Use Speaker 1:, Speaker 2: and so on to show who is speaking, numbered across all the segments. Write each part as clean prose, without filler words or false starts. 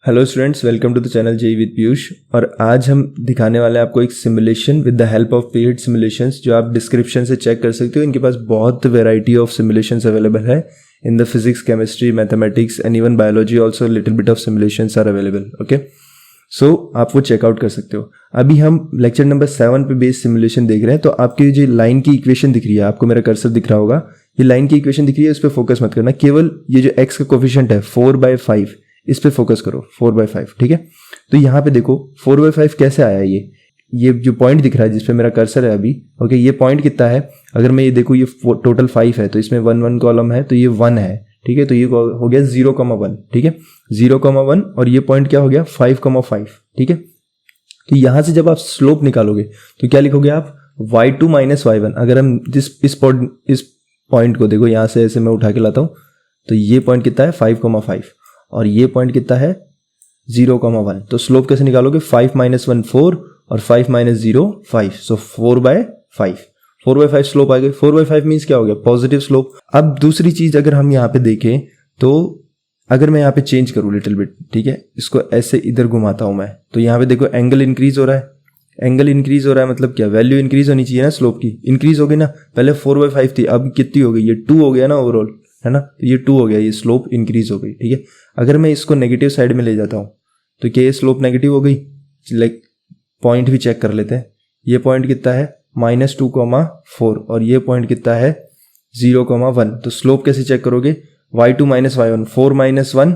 Speaker 1: Hello students, welcome to the channel JEE with Piyush. और आज हम दिखाने वाले हैं आपको एक simulation with the help of PhET simulations, जो आप डिस्क्रिप्शन से चेक कर सकते हो। इनके पास बहुत वैरायटी ऑफ सिमुलेशंस अवेलेबल है in the physics, chemistry, mathematics and even biology also little bit of simulations are available. Okay, so आप वो चेकआउट कर सकते हो। अभी हम लेक्चर नंबर 7 पे बेस्ड सिमुलेशन देख रहे हैं। तो आपकी जो लाइन की इक्वेशन दिख रही है, आपको मेरा कर्सर दिख रहा होगा, ये लाइन की इक्वेशन दिख रही है, इस पर फोकस मत करना। केवल ये जो x का कोफिशिएंट है 4/5, इस पे फोकस करो। 4/5, ठीक है। तो यहाँ पे देखो 4/5 कैसे आया। ये जो पॉइंट दिख रहा है जिसपे मेरा कर्सर है अभी, ओके, ये पॉइंट कितना है। अगर मैं ये देखूँ, ये टोटल 5 है, तो इसमें 1 कॉलम है, तो ये 1 है, ठीक है। तो ये हो गया 0,1, ठीक है, 0,1। और ये पॉइंट क्या हो गया 5,5, ठीक है। तो यहाँ से जब आप स्लोप निकालोगे तो क्या लिखोगे आप, y2 - y1। अगर हम इस पॉइंट को देखो, यहाँ से ऐसे मैं उठा के लाता हूँ, तो ये पॉइंट कितना है 5,5 और ये पॉइंट कितना है 0,1। तो स्लोप कैसे निकालोगे, 5 - 1 4 और 5 - 0 5। सो 4/5 स्लोप आ गई। 4/5 मीन्स क्या हो गया, पॉजिटिव स्लोप। अब दूसरी चीज अगर हम यहाँ पे देखें, तो अगर मैं यहाँ पे चेंज करूँ लिटिल बिट, ठीक है, इसको ऐसे इधर घुमाता हूँ मैं, तो यहाँ पे देखो एंगल इंक्रीज हो रहा है। एंगल इंक्रीज हो रहा है मतलब क्या, वैल्यू इंक्रीज होनी चाहिए ना, स्लोप की इंक्रीज हो गई ना। पहले 4/5 थी, अब कितनी हो गई, ये 2 हो गया ना ओवरऑल, है ना। तो ये 2 हो गया, ये स्लोप इंक्रीज हो गई, ठीक है। अगर मैं इसको नेगेटिव साइड में ले जाता हूँ तो क्या ये स्लोप नेगेटिव हो गई। लाइक पॉइंट भी चेक कर लेते हैं। ये पॉइंट कितना है -2,4 और ये पॉइंट कितना है 0,1। तो स्लोप कैसे चेक करोगे, y2 - y1, 4 - 1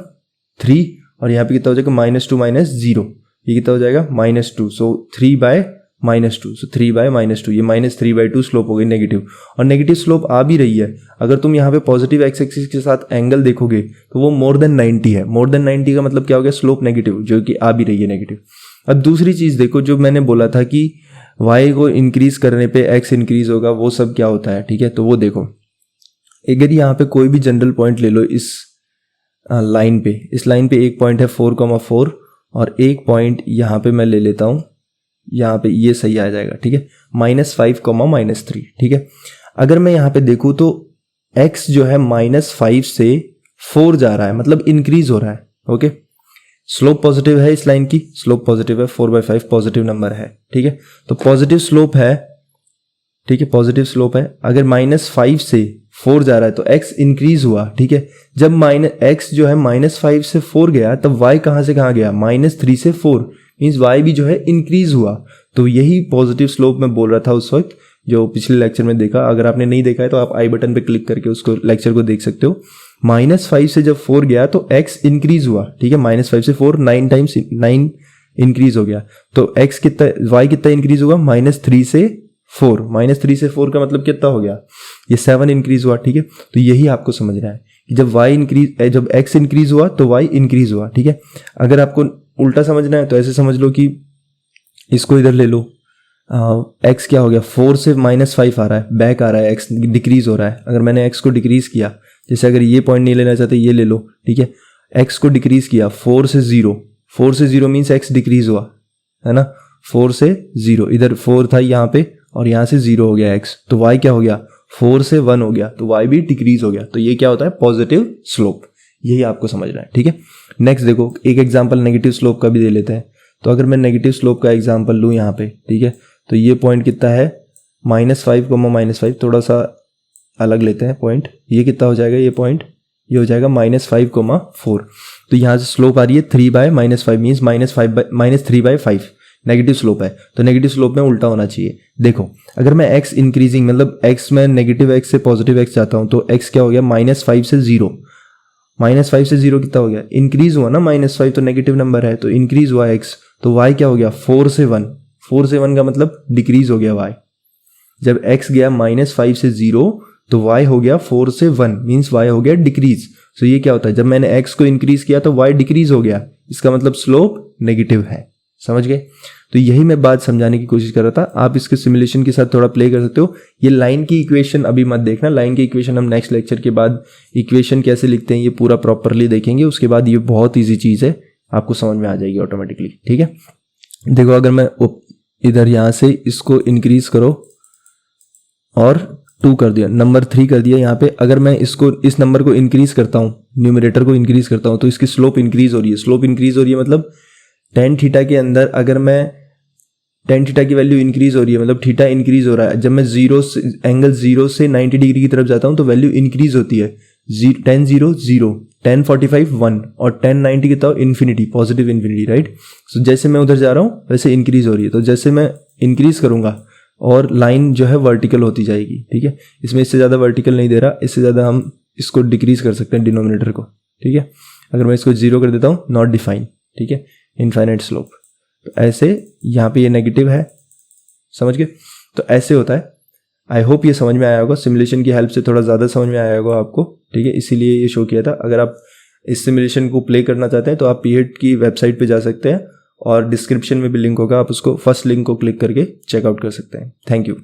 Speaker 1: 3, और यहाँ पे कितना हो जाएगा -2 - 0, ये कितना हो जाएगा -2। सो 3/-2, सो 3/-2, ये -3/2 स्लोप हो गई नेगेटिव। और नेगेटिव स्लोप आ भी रही है। अगर तुम यहाँ पे पॉजिटिव एक्स एक्सिस के साथ एंगल देखोगे तो वो मोर देन 90 है। मोर देन 90 का मतलब क्या हो गया, स्लोप नेगेटिव, जो कि आ भी रही है नेगेटिव। अब दूसरी चीज देखो, जो मैंने बोला था कि y को इंक्रीज करने पे x इंक्रीज होगा, वो सब क्या होता है, ठीक है। तो वो देखो, अगर यहाँ पे कोई भी जनरल पॉइंट ले लो इस लाइन पे, इस लाइन पे एक पॉइंट है 4,4 और एक पॉइंट यहाँ पे मैं ले लेता हूँ, यहाँ पे ये सही आ जाएगा, ठीक है, -5, -3, ठीक है। अगर मैं यहाँ पे देखूँ तो x जो है -5 से 4 जा रहा है, मतलब इंक्रीज हो रहा है। ओके, स्लोप पॉजिटिव है इस लाइन की, स्लोप पॉजिटिव है, 4/5 पॉजिटिव नंबर है, ठीक है। तो पॉजिटिव स्लोप है, ठीक है, पॉजिटिव स्लोप है। अगर -5 से 4 जा रहा है तो x इंक्रीज हुआ, ठीक है। जब x जो है -5 से 4 गया, तब y कहाँ से कहाँ गया, -3 से 4, मीन्स y भी जो है इंक्रीज हुआ। तो यही पॉजिटिव स्लोप मैं बोल रहा था उस वक्त, जो पिछले लेक्चर में देखा। अगर आपने नहीं देखा है तो आप आई बटन पे क्लिक करके उसको लेक्चर को देख सकते हो। -5 से जब 4 गया तो x इंक्रीज हुआ, ठीक है, -5 से 4 9 टाइम्स 9 इंक्रीज हो गया। तो x कितना, y कितना इंक्रीज होगा, -3 से 4, -3 से 4 का मतलब कितना हो गया, ये 7 इंक्रीज हुआ, ठीक है। तो यही आपको समझना है कि जब x इंक्रीज हुआ तो y इंक्रीज हुआ, ठीक है। अगर आपको उल्टा समझना है तो ऐसे समझ लो कि इसको इधर ले लो, x क्या हो गया, 4 से -5 आ रहा है, बैक आ रहा है, x डिक्रीज हो रहा है। अगर मैंने x को डिक्रीज किया, जैसे अगर ये पॉइंट नहीं लेना चाहते, ये ले लो, ठीक है, x को डिक्रीज किया 4 से 0 मीन्स x डिक्रीज हुआ, है ना। 4 से 0, इधर 4 था यहाँ पे और यहाँ से 0 हो गया x, तो y क्या हो गया, 4 से 1 हो गया, तो y भी डिक्रीज हो गया। तो ये क्या होता है, पॉजिटिव स्लोप। यही आपको समझना है, ठीक है। नेक्स्ट देखो, एक एग्जांपल नेगेटिव स्लोप का भी दे लेते हैं। तो अगर मैं नेगेटिव स्लोप का एग्जांपल लूँ यहाँ पे, ठीक है, तो ये पॉइंट कितना है -5, -5, थोड़ा सा अलग लेते हैं पॉइंट। ये कितना हो जाएगा, ये पॉइंट ये हो जाएगा -5,4। तो यहाँ से स्लोप आ रही है 3/-5 मीन्स -3/5 नेगेटिव स्लोप है। तो नेगेटिव स्लोप में उल्टा होना चाहिए। देखो, अगर मैं x इंक्रीजिंग, मतलब x में नेगेटिव x से पॉजिटिव x जाता हूँ, तो x क्या हो गया, -5 से 0, -5 से 0 कितना हो गया, इंक्रीज हुआ ना। -5 तो नेगेटिव नंबर है, तो इंक्रीज हुआ x। तो y क्या हो गया, 4 से 1, 4 से 1 का मतलब डिक्रीज हो गया y। जब x गया -5 से 0 तो y हो गया 4 से 1, मीन्स y हो गया डिक्रीज। तो ये क्या होता है, जब मैंने x को इंक्रीज किया तो y डिक्रीज हो गया, इसका मतलब स्लोप नेगेटिव है। समझ गए। तो यही मैं बात समझाने की कोशिश कर रहा था। आप इसके सिमुलेशन के साथ थोड़ा प्ले कर सकते हो। ये लाइन की इक्वेशन अभी मत देखना, लाइन की इक्वेशन हम नेक्स्ट लेक्चर के बाद इक्वेशन कैसे लिखते हैं ये पूरा प्रॉपरली देखेंगे। उसके बाद ये बहुत ईजी चीज़ है, आपको समझ में आ जाएगी ऑटोमेटिकली, ठीक है। देखो, अगर मैं इधर यहाँ से इसको इंक्रीज करो और 2 कर दिया, नंबर 3 कर दिया। यहाँ पे अगर मैं इसको इस नंबर को इंक्रीज करता हूँ, न्यूमरेटर को इंक्रीज करता हूँ, तो इसकी स्लोप इंक्रीज हो रही है। स्लोप इंक्रीज हो रही है मतलब टेन थीटा के अंदर अगर मैं टेन थीटा की वैल्यू इंक्रीज हो रही है मतलब थीटा इंक्रीज हो रहा है। जब मैं एंगल 0 से 90 डिग्री की तरफ जाता हूँ तो वैल्यू इंक्रीज होती है। 10 0 0, 10 45 1 और 10 90 की तरफ इन्फिनिटी, पॉजिटिव इन्फिनिटी, राइट। सो जैसे मैं उधर जा रहा हूँ वैसे इंक्रीज हो रही है। तो जैसे मैं इंक्रीज करूंगा और लाइन जो है वर्टिकल होती जाएगी, ठीक है। इसमें इससे ज़्यादा वर्टिकल नहीं दे रहा, इससे ज़्यादा हम इसको डिक्रीज कर सकते हैं डिनोमिनेटर को, ठीक है। अगर मैं इसको 0 कर देता हूँ, नॉट डिफाइन, ठीक है, इनफाइनाइट स्लोप। तो ऐसे यहाँ पे ये नेगेटिव है, समझ गए। तो ऐसे होता है। आई होप ये समझ में आया होगा, सिमुलेशन की हेल्प से थोड़ा ज़्यादा समझ में आया होगा आपको, ठीक है, इसीलिए ये शो किया था। अगर आप इस सिमुलेशन को प्ले करना चाहते हैं तो आप पीहेड की वेबसाइट पे जा सकते हैं और डिस्क्रिप्शन में भी लिंक होगा, आप उसको फर्स्ट लिंक को क्लिक करके चेकआउट कर सकते हैं। Thank you.